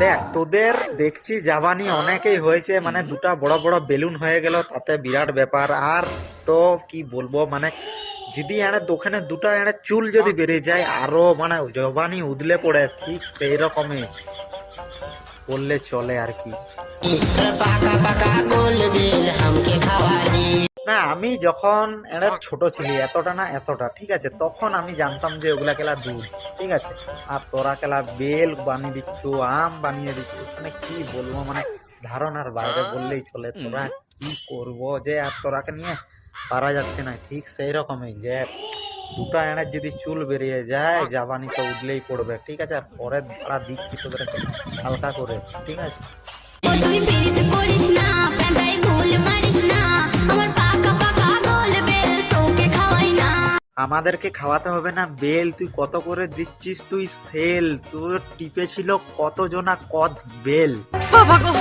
দেখ তোদের দেখছি জাবানি অনেকেই হয়েছে, মানে দুটা বড় বড় বেলুন হয়ে গেল, তাতে বিরাট ব্যাপার। আর তো কি বলবো, মানে যদি এনে দোকানে দুটা এনে চুল যদি বেরিয়ে যায় আরো মানে জবানি উদলে পড়ে, ঠিক সেই রকমই বললে চলে আর কি। না আমি যখন এটা ছোট ছিলি এতটা না এতটা ঠিক আছে, তখন আমি জানতাম যে ওগুলা খেলা দুধ, ঠিক আছে। আর তোরা খেলা বেল বানিয়ে দিচ্ছ, আম বানিয়ে দিচ্ছ, মানে কি বলবো, মানে ধারণার বাইরে বললেই চলে। তোরা কি করবো যে আর তোরাকে নিয়ে পারা যাচ্ছে না, ঠিক সেই রকমই যে দুটা এনে যদি চুল বেরিয়ে যায় জাবানি তো উঠলেই পড়বে, ঠিক আছে। আর পরে ধরা দিচ্ছি তোদের হালকা করে, ঠিক আছে। আমাদেরকে খাওয়াতে হবে না বেল, তুই কত করে দিচ্ছিস তুই সেল, তোর টিপে ছিল কত জনা কত বেল। বাবা গো